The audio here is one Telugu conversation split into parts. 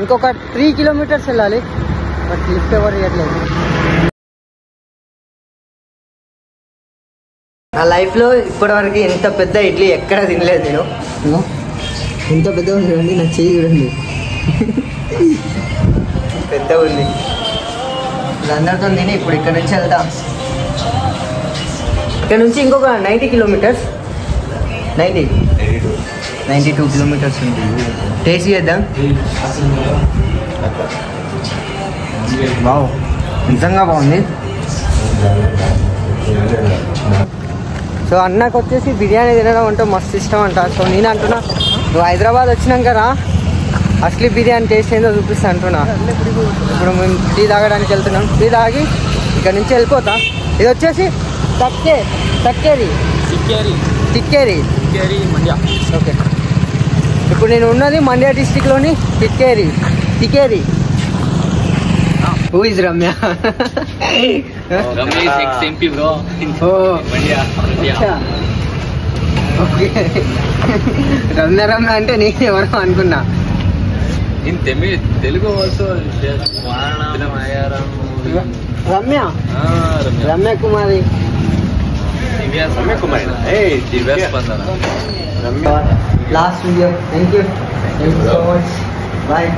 ఇంకొక 3 కిలోమీటర్స్ వెళ్ళాలి. బట్ లిఫ్ట్ ఎవరు ఇవ్వట్లేదు. నా లైఫ్లో ఇప్పటివరకు ఇంత పెద్ద ఇడ్లీ ఎక్కడ తినలేదు నేను. ఇంత పెద్ద ఉంది చూడండి, నా చెయ్యి చూడండి పెద్ద ఉంది. అందరితో తిని ఇప్పుడు ఇక్కడ నుంచి వెళ్తాం. ఇక్కడ నుంచి ఇంకొక 90 కిలోమీటర్స్ 92 కిలోమీటర్స్ ఉంది. టేస్ట్ చేద్దాం. వావ్, నిజంగా బాగుంది. సో అన్నకు వచ్చేసి బిర్యానీ తినడం అంటే మస్తు ఇష్టం అంట. సో నేను అంటున్నా, నువ్వు హైదరాబాద్ వచ్చినాక రా, అసలు బిర్యానీ టేస్ట్ ఏందో చూపిస్తా అంటున్నా. ఇప్పుడు మేము టీ తాగడానికి వెళ్తున్నాం. టీ తాగి ఇక్కడ నుంచి వెళ్ళిపోతా. ఇది వచ్చేసి టిక్కేరి మండ్య. ఓకే, ఇప్పుడు నేను ఉన్నది Mandya డిస్టిక్లోని టిక్కేరి. Who is Ramya? Ramya is ex-MP bro. Oh, Mandia. Okay. Ramya అంటే నేను ఎవరో అనుకున్నా. In Telugu also Ramya Kumari. Ramya Kumari. Hey, Divya Spandana. Ramya. Last video. Thank you so much. Bye.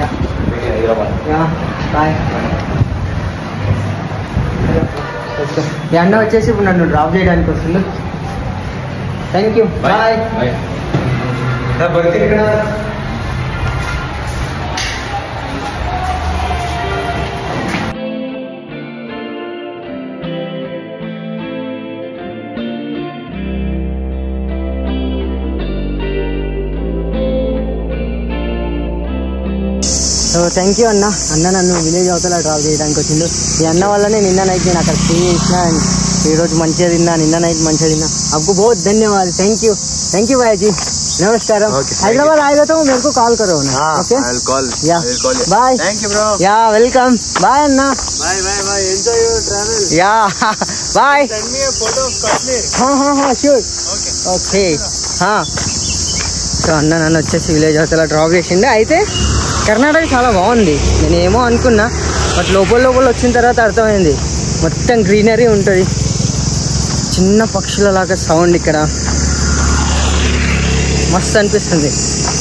Yeah. Bye. ఈ అన్న వచ్చేసి ఇప్పుడు నన్ను డ్రాప్ చేయడానికి వస్తుంది. Thank you. Bye. So thank you అన్న నన్ను విలేజ్ అవతల డ్రాప్ చేయడానికి వచ్చిండు. ఈ అన్న వల్లనే నిన్న నైట్ నేను అక్కడ స్టే చేసిన. ఈరోజు మంచిగా తిన్నా, నిన్న నైట్ మంచిగా తిన్నా. आपको बहुत धन्यवाद. थैंक यू भैया जी. नमस्कार. हैदराबाद आएगा तो मेरे को कॉल करो ना. Okay, bye. Thank you bro. Yeah welcome. Bye अन्ना. Bye enjoy your travel. Yeah bye. Send me a photo of Kashmir. हां श्योर. ओके. हां, సో అన్న నన్ను వచ్చేసి విలేజ్ అవతల డ్రాప్ చేసిండే. అయితే కర్ణాటక చాలా బాగుంది. నేనేమో అనుకున్నా, బట్ లోపల వచ్చిన తర్వాత అర్థమైంది మొత్తం గ్రీనరీ ఉంటుంది. చిన్న పక్షులలాగా సౌండ్ ఇక్కడ మస్తు అనిపిస్తుంది.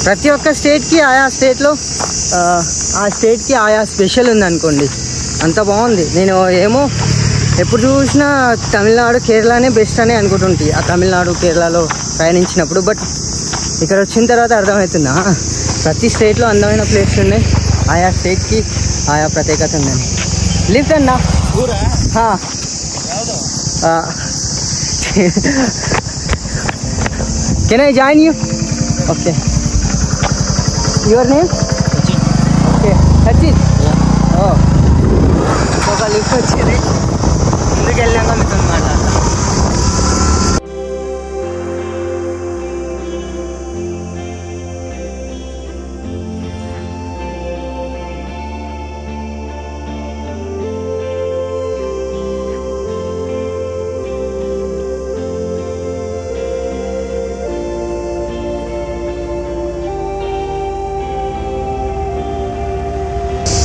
ప్రతి ఒక్క స్టేట్కి ఆయా స్టేట్లో ఆ స్టేట్కి ఆయా స్పెషల్ ఉంది అనుకోండి. అంత బాగుంది. నేను ఏమో ఎప్పుడు చూసినా తమిళనాడు కేరళనే బెస్ట్ అని అనుకుంటుంటే ఆ తమిళనాడు కేరళలో ప్రయాణించినప్పుడు. బట్ ఇక్కడ వచ్చిన తర్వాత అర్థమవుతుందా, ప్రతి స్టేట్లో అందమైన ప్లేస్లు ఉన్నాయి. ఆయా స్టేట్కి ఆయా ప్రత్యేకత ఉందని. లిఫ్ట్ అన్నా. Can I join you? Okay, your name? Okay, Sachin. ఒక లిఫ్ట్ వచ్చింది, ముందుకు వెళ్ళాక మీతో మాట్లాడతాను.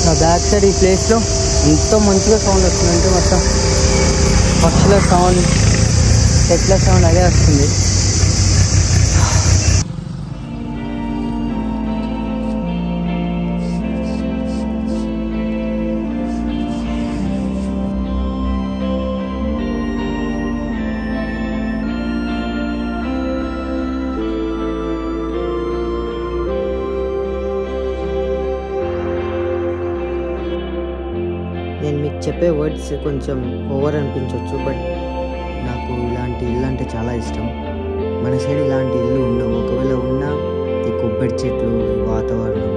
నా బ్యాక్ సైడ్ ఈ ప్లేస్లో ఎంతో మంచిగా సౌండ్ వస్తుందంటే మొత్తం పక్షుల సౌండ్, చెట్ల సౌండ్ అదే వస్తుంది. నేను మీకు చెప్పే వర్డ్స్ కొంచెం ఓవర్ అనిపించవచ్చు, బట్ నాకు ఇలాంటి ఇల్లు అంటే చాలా ఇష్టం. మన సైడ్ ఇలాంటి ఇల్లు ఉండవు. ఒకవేళ ఉన్నా ఈ కొబ్బరి చెట్లు, ఈ వాతావరణం,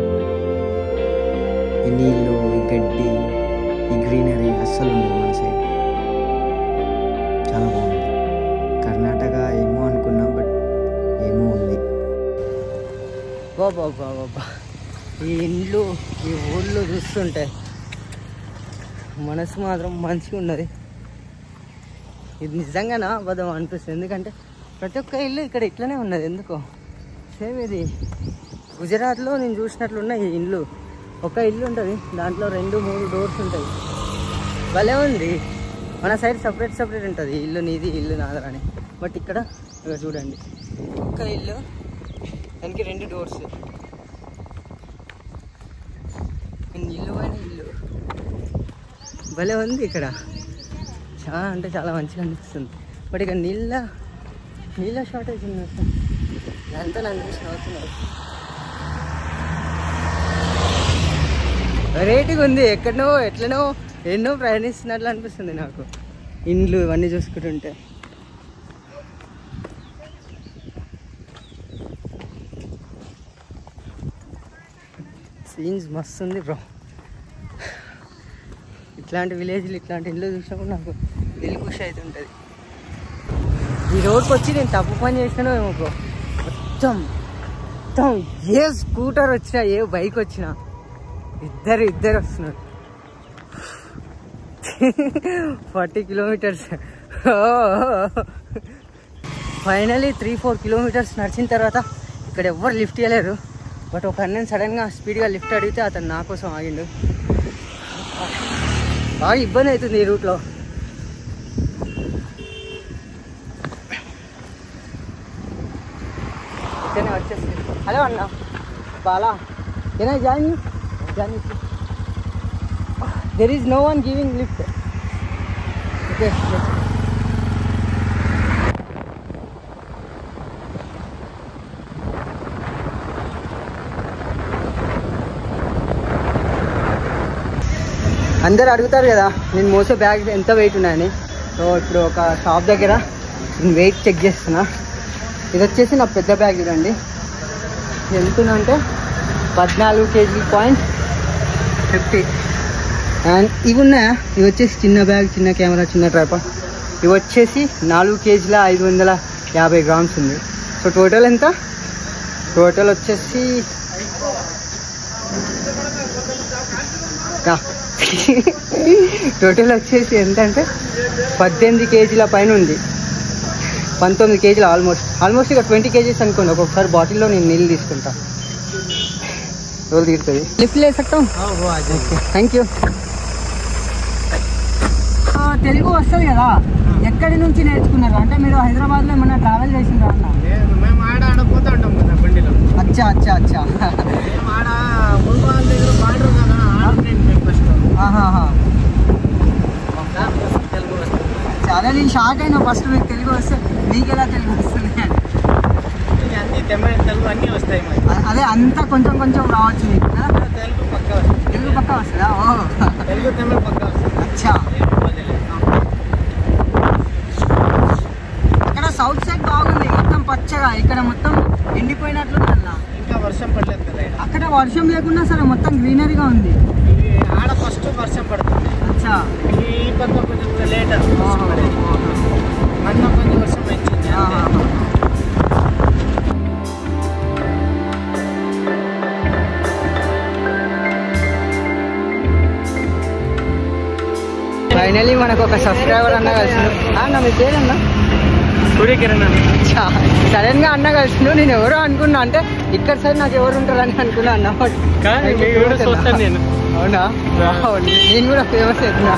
ఈ నీళ్ళు, ఈ గడ్డి, ఈ గ్రీనరీ అస్సలు ఉండదు మన సైడ్. చాలా బాగుంది. కర్ణాటక ఏమో అనుకున్నా, బట్ ఏమో ఉంది. బాబా ఈ ఇండ్లు, ఈ ఊళ్ళో చూస్తుంటే మనసు మాత్రం మంచిగా ఉన్నది. ఇది నిజంగానా అబద్ధం అనిపిస్తుంది, ఎందుకంటే ప్రతి ఒక్క ఇల్లు ఇక్కడ ఇట్లనే ఉన్నది. ఎందుకో సేమ్ ఇది గుజరాత్లో నేను చూసినట్లున్న ఈ ఇల్లు, ఒక ఇల్లు ఉంటుంది, దాంట్లో 2-3 డోర్స్ ఉంటాయి. భలే ఉంది. మన సైడ్ సపరేట్ ఉంటుంది, ఇల్లు నీది ఇల్లు నాదని. బట్ ఇక్కడ చూడండి, ఒక్క ఇల్లు, దానికి 2 డోర్స్. ఇల్లు పైన ఇల్లు భలే ఉంది. ఇక్కడ చాలా అంటే చాలా మంచిగా అనిపిస్తుంది. బట్ ఇక నీళ్ళ షార్టేజ్ ఉంది అసలు. దాంతో నన్ను చూసి నవ్వుతున్నారు. వెరైటీగా ఉంది. ఎట్లనో ఎన్నో ప్రయాణిస్తున్నట్లు అనిపిస్తుంది నాకు ఇండ్లు ఇవన్నీ చూసుకుంటుంటే. సీన్స్ మస్తు ఉంది బ్రో. ఇట్లాంటి విలేజ్లు ఇట్లాంటి ఇల్లు చూసినప్పుడు నాకు దిల్ ఖుషి అవుతుంటుంది. ఈ రోడ్కి వచ్చి నేను తప్పు పని చేసినానో ఏమో బ్రో. మొత్తం ఏ స్కూటర్ వచ్చినా ఏ బైక్ వచ్చినా ఇద్దరు వస్తున్నారు. 40 కిలోమీటర్స్. ఫైనలీ 3-4 కిలోమీటర్స్ నడిచిన తర్వాత ఇక్కడ ఎవ్వరు లిఫ్ట్ ఇవ్వలేరు. బట్ ఒక అన్నని సడన్గా స్పీడ్గా లిఫ్ట్ అడిగితే అతను నా కోసం ఆగిండు. బాగా ఇబ్బంది అవుతుంది ఈ రూట్లో. ఇక్కడనే వచ్చేస్తుంది. హలో అన్న, Bala, can I join you? There is no one giving lift. Okay. అందరు అడుగుతారు కదా నేను మోసే బ్యాగ్ ఎంత వెయిట్ ఉన్నాయని. సో ఇప్పుడు ఒక షాప్ దగ్గర నేను వెయిట్ చెక్ చేస్తున్నా. ఇది వచ్చేసి నా పెద్ద బ్యాగ్ చూడండి. ఎంత అంటే 14 kg.50. అండ్ ఇవి ఉన్నాయా, ఇవి వచ్చేసి చిన్న బ్యాగ్, చిన్న కెమెరా, చిన్న ట్రైపాడ్. ఇవి వచ్చేసి 4 kg 550 grams ఉంది. సో టోటల్ ఎంత? టోటల్ వచ్చేసి ఎంత అంటే 18 kg పైన ఉంది. 19 kg ఆల్మోస్ట్ ఇక 20 kgs అనుకోండి. ఒక్కొక్కసారి బాటిల్లో నేను నీళ్ళు తీసుకుంటా, రోజు తీరుతుంది. లిఫ్ట్ లే సక్తాం. Thank you. తెలుగు వస్తుంది కదా, ఎక్కడి నుంచి నేర్చుకున్నారు? అంటే మీరు హైదరాబాద్లో ఏమన్నా ట్రావెల్ చేసిండ్రా అన్న? మేము ఆడపోతా ఉంటాం కదా బండిలో. అచ్చా. చాలా నేను షాక్ అయినా ఫస్ట్ మీకు తెలుగు వస్తే. మీకు ఎలా తెలుగు వస్తుంది అని? అన్ని తెలుగు అన్నీ వస్తాయి. అదే అంతా కొంచెం రావచ్చు మీకు. తెలుగు పక్కా వస్తుందా? ఓ, తెలుగు తమిళ పక్కా వస్తుంది. అచ్చా. ఇక్కడ సౌత్ సైడ్ బాగుంది, మొత్తం పచ్చగా. ఇక్కడ మొత్తం ఎండిపోయినట్లుంది అన్న. ఇంకా వర్షం పడలేదు కదా. అక్కడ వర్షం లేకున్నా సరే మొత్తం గ్రీనరీగా ఉంది. ఆడ ఫస్ట్ వర్షం పడుతుంది. అచ్చా. ఈ పక్క కొంచెం లేట్ అన్న కొంచెం వర్షం వచ్చింది. ఫైనలీ మనకు ఒక సబ్స్క్రైబర్ అన్న కలిసిండు. అన్న మీ పేరన్నా? సూర్యకిరణ్. సడన్ గా అన్న కలిసిండు. నేను ఎవరో అనుకున్నా, అంటే ఇక్కడ సైడ్ నాకు ఎవరు ఉంటారని అనుకున్నా అన్న. నేను అవునా? నేను కూడా ఫేమస్ అవుతున్నా.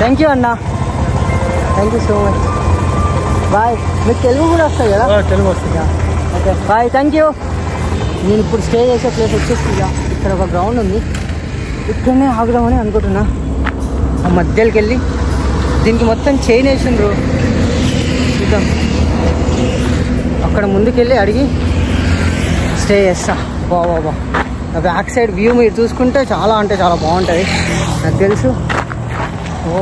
థ్యాంక్ యూ అన్న, thank you so much. Bye. మీకు తెలుగు కూడా వస్తుంది కదా? తెలుగు వస్తుంది. Okay bye, thank you. నేను ఇప్పుడు స్టే చేసే ప్లేస్ వచ్చేసి ఇక్కడ ఒక గ్రౌండ్ ఉంది, ఇక్కడనే ఆగుదామని అనుకుంటున్నా. ఆ మధ్యలోకి వెళ్ళి దీనికి మొత్తం చైన్ వేసిండ్రు. చూద్దాం, అక్కడ ముందుకెళ్ళి అడిగి స్టే చేస్తా. బాబా బ్యాక్ సైడ్ వ్యూ మీరు చూసుకుంటే చాలా అంటే చాలా బాగుంటుంది నాకు తెలుసు. ఓ,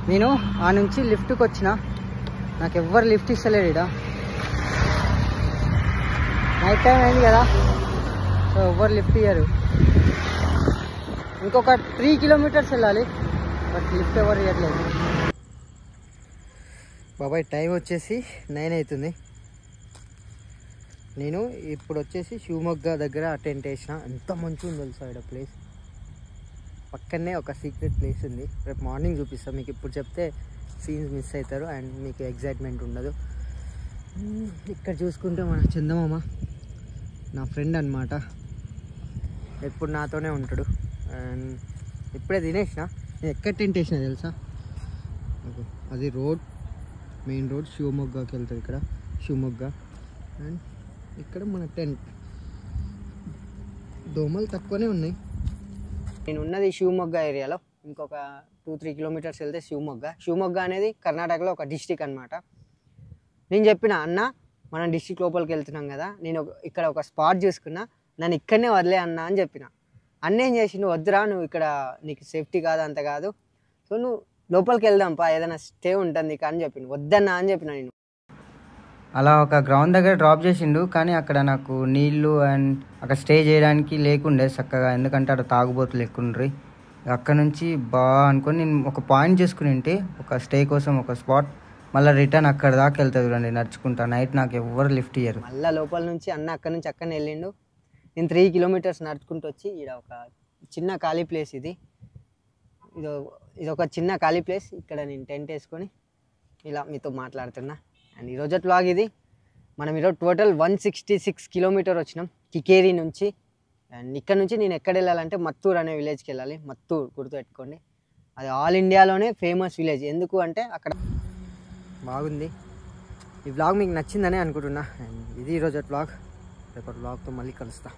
నేను ఆ నుంచి లిఫ్ట్కి వచ్చిన. నాకు ఎవ్వరు లిఫ్ట్ ఇస్తలేడు ఇక్కడ. నైట్ టైం అయింది కదా, సో ఎవ్వరు లిఫ్ట్ ఇయ్యరు. ఇంకొక 3 కిలోమీటర్స్ వెళ్ళాలి, బట్ లిఫ్ట్ ఎవరు ఇవ్వట్లేదు. బాబాయ్ టైం వచ్చేసి 9 అవుతుంది. నేను ఇప్పుడు వచ్చేసి శివమొగ్గ దగ్గర టెంట్ వేసిన. ఎంత మంచిగా ఉంది తెలుసా ఇక్కడ ప్లేస్. పక్కనే ఒక సీక్రెట్ ప్లేస్ ఉంది, రేపు మార్నింగ్ చూపిస్తాను మీకు. ఇప్పుడు చెప్తే సీన్స్ మిస్ అవుతారు అండ్ మీకు ఎగ్జైట్మెంట్ ఉండదు. ఇక్కడ చూసుకుంటే మన చందమామ నా ఫ్రెండ్ అనమాట, ఎప్పుడు నాతోనే ఉంటాడు. అండ్ ఇప్పుడే తినేసిన. నేను ఎక్కడ టెంట్ వేసిన తెలుసా, అది రోడ్, మెయిన్ రోడ్ శివమొగ్గకి వెళ్తుంది. ఇక్కడ శివమొగ్గ అండ్ ఇక్కడ మన టెంట్. దోమలు తక్కువనే ఉన్నాయి. నేను ఉన్నది శివమొగ్గ ఏరియాలో. ఇంకొక 2-3 కిలోమీటర్స్ వెళ్తే శివమొగ్గ. శివమొగ్గ అనేది కర్ణాటకలో ఒక డిస్టిక్ అనమాట. నేను చెప్పిన అన్న మనం డిస్టిక్ లోపలికి వెళ్తున్నాం కదా, నేను ఇక్కడ ఒక స్పాట్ చూసుకున్నా, నన్ను ఇక్కడనే వదిలే అన్న అని చెప్పిన. అన్న ఏం చేసి, నువ్వు వద్దురా, నువ్వు ఇక్కడ నీకు సేఫ్టీ కాదు, అంత కాదు, సో నువ్వు లోపలికి వెళ్దాంపా, ఏదైనా స్టే ఉంటుంది అని చెప్పిన. వద్దన్నా అని చెప్పిన నేను. అలా ఒక గ్రౌండ్ దగ్గర డ్రాప్ చేసిండు, కానీ అక్కడ నాకు నీళ్ళు అండ్ అక్కడ స్టే చేయడానికి లేకుండే చక్కగా, ఎందుకంటే అక్కడ తాగుబోతులు ఎక్కుండ్రి. అక్కడ నుంచి అనుకొని నేను ఒక పాయింట్ చేసుకుని ఉంటే, ఒక స్టే కోసం ఒక స్పాట్, మళ్ళీ రిటర్న్ అక్కడ దాకా వెళ్తుంది చూడండి నడుచుకుంటా. నైట్ నాకు ఎవరు లిఫ్ట్ ఇయ్యరు. మళ్ళీ లోపల నుంచి అన్న అక్కడ నుంచి అక్కడనే వెళ్ళిండు. నేను 3 కిలోమీటర్స్ నడుచుకుంటూ వచ్చి ఇక్కడ ఒక చిన్న ఖాళీ ప్లేస్, ఇది ఒక చిన్న ఖాళీ ప్లేస్, ఇక్కడ నేను టెంట్ వేసుకొని ఇలా మీతో మాట్లాడుతున్నా. అండ్ ఈరోజు వ్లాగ్ ఇది. మనం ఈరోజు టోటల్ 166 కిలోమీటర్ వచ్చినాం కికేరి నుంచి. అండ్ ఇక్కడ నుంచి నేను ఎక్కడ వెళ్ళాలంటే మత్తూర్ అనే విలేజ్కి వెళ్ళాలి. మత్తూర్ గుర్తుపెట్టుకోండి, అది ఆల్ ఇండియాలోనే ఫేమస్ విలేజ్. ఎందుకు అంటే అక్కడ బాగుంది. ఈ వ్లాగ్ మీకు నచ్చిందనే అనుకుంటున్నా. అండ్ ఇది ఈరోజు వ్లాగ్. రేపటి వ్లాగ్తో మళ్ళీ కలుస్తా.